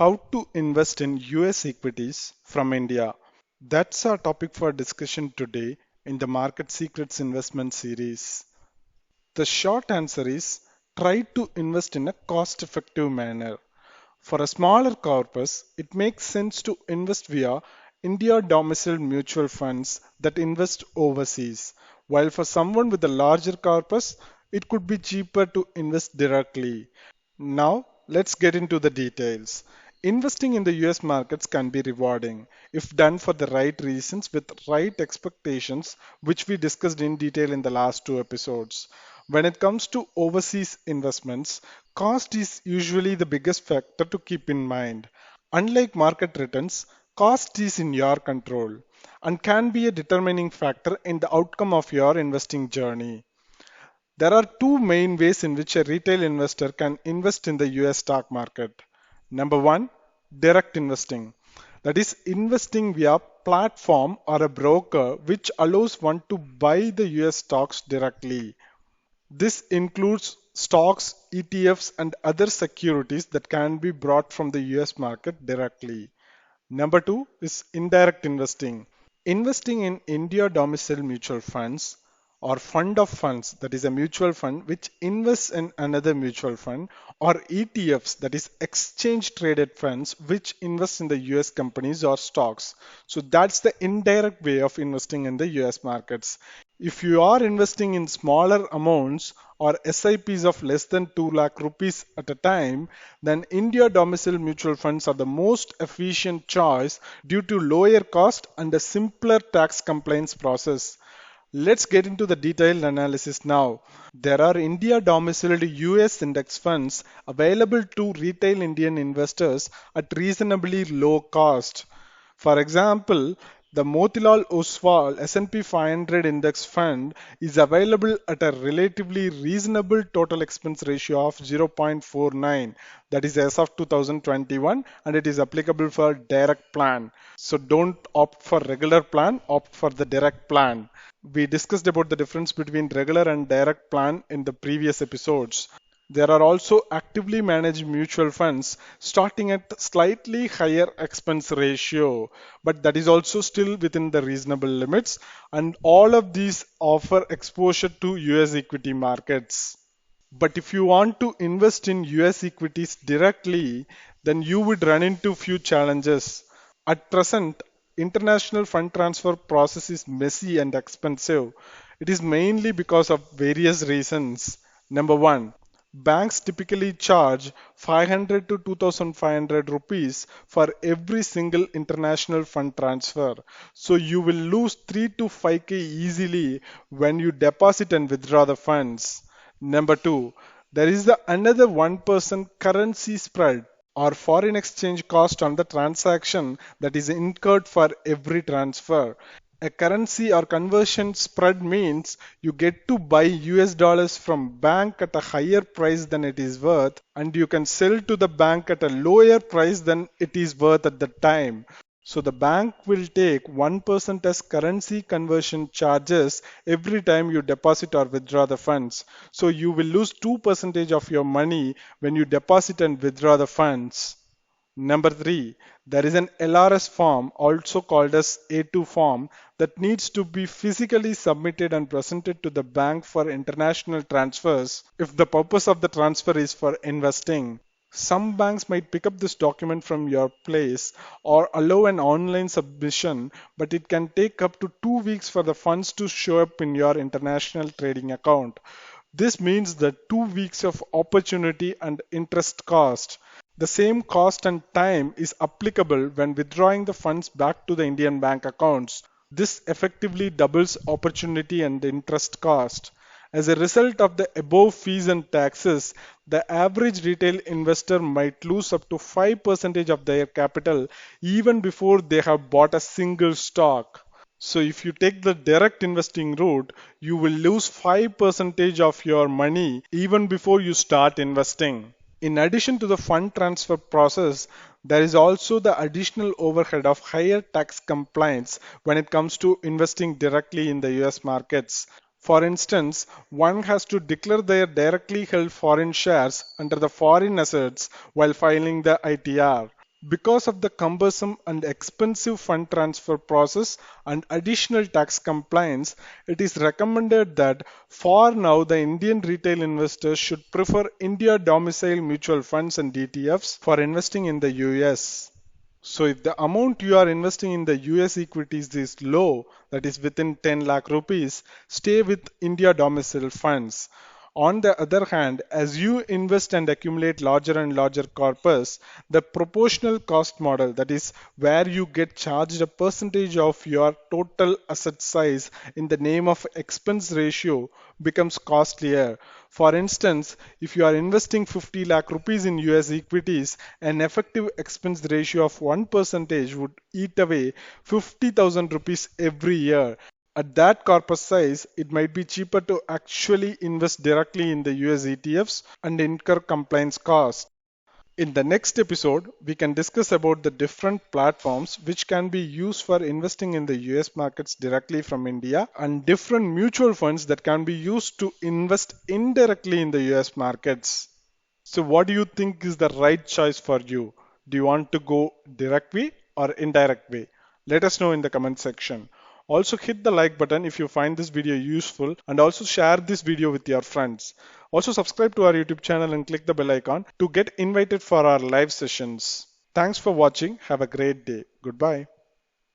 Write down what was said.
How to invest in US equities from India. That's our topic for discussion today in the Market Secrets investment series. The short answer is try to invest in a cost effective manner. For a smaller corpus, it makes sense to invest via India-domiciled mutual funds that invest overseas, while for someone with a larger corpus, it could be cheaper to invest directly. Now, let's get into the details. Investing in the US markets can be rewarding if done for the right reasons with right expectations, which we discussed in detail in the last two episodes. When it comes to overseas investments, cost is usually the biggest factor to keep in mind. Unlike market returns, cost is in your control and can be a determining factor in the outcome of your investing journey. There are two main ways in which a retail investor can invest in the US stock market. Number one, direct investing. That is investing via platform or a broker which allows one to buy the US stocks directly. This includes stocks, ETFs and other securities that can be brought from the US market directly. Number two is indirect investing. Investing in India domiciled mutual funds or fund of funds, that is a mutual fund which invests in another mutual fund, or ETFs, that is exchange traded funds which invest in the US companies or stocks. So that's the indirect way of investing in the US markets. If you are investing in smaller amounts or SIPs of less than 2 lakh rupees at a time, then India domiciled mutual funds are the most efficient choice due to lower cost and a simpler tax compliance process. Let's get into the detailed analysis now. There are India domiciled US index funds available to retail Indian investors at reasonably low cost. For example, the Motilal Oswal S&P 500 Index Fund is available at a relatively reasonable total expense ratio of 0.49. That is as of 2021 and it is applicable for direct plan. So don't opt for regular plan, opt for the direct plan. We discussed about the difference between regular and direct plan in the previous episodes. There are also actively managed mutual funds starting at slightly higher expense ratio, but that is also still within the reasonable limits, and all of these offer exposure to US equity markets. But if you want to invest in US equities directly, then you would run into few challenges. At present, international fund transfer process is messy and expensive. It is mainly because of various reasons. Number one, banks typically charge 500 to 2500 rupees for every single international fund transfer. So you will lose 3 to 5k easily when you deposit and withdraw the funds. Number two, there is another 1% currency spread or foreign exchange cost on the transaction that is incurred for every transfer. A currency or conversion spread means you get to buy US dollars from bank at a higher price than it is worth and you can sell to the bank at a lower price than it is worth at the time. So the bank will take 1% as currency conversion charges every time you deposit or withdraw the funds. So you will lose 2% of your money when you deposit and withdraw the funds. Number three, there is an LRS form, also called as A2 form, that needs to be physically submitted and presented to the bank for international transfers if the purpose of the transfer is for investing. Some banks might pick up this document from your place or allow an online submission, but it can take up to 2 weeks for the funds to show up in your international trading account. This means that 2 weeks of opportunity and interest cost. The same cost and time is applicable when withdrawing the funds back to the Indian bank accounts. This effectively doubles opportunity and interest cost. As a result of the above fees and taxes, the average retail investor might lose up to 5% of their capital even before they have bought a single stock. So if you take the direct investing route, you will lose 5% of your money even before you start investing. In addition to the fund transfer process, there is also the additional overhead of higher tax compliance when it comes to investing directly in the US markets. For instance, one has to declare their directly held foreign shares under the foreign assets while filing the ITR. Because of the cumbersome and expensive fund transfer process and additional tax compliance, it is recommended that for now the Indian retail investors should prefer India domicile mutual funds and ETFs for investing in the US. So if the amount you are investing in the US equities is low, that is within 10 lakh rupees, stay with India domicile funds. On the other hand, as you invest and accumulate larger and larger corpus, the proportional cost model, that is where you get charged a percentage of your total asset size in the name of expense ratio, becomes costlier. For instance, if you are investing 50 lakh rupees in US equities, an effective expense ratio of 1% would eat away 50,000 rupees every year. At that corpus size, it might be cheaper to actually invest directly in the US ETFs and incur compliance costs. In the next episode, we can discuss about the different platforms which can be used for investing in the US markets directly from India and different mutual funds that can be used to invest indirectly in the US markets. So what do you think is the right choice for you? Do you want to go direct way or indirect way? Let us know in the comment section. Also hit the like button if you find this video useful and also share this video with your friends. Also subscribe to our YouTube channel and click the bell icon to get invited for our live sessions. Thanks for watching. Have a great day. Goodbye.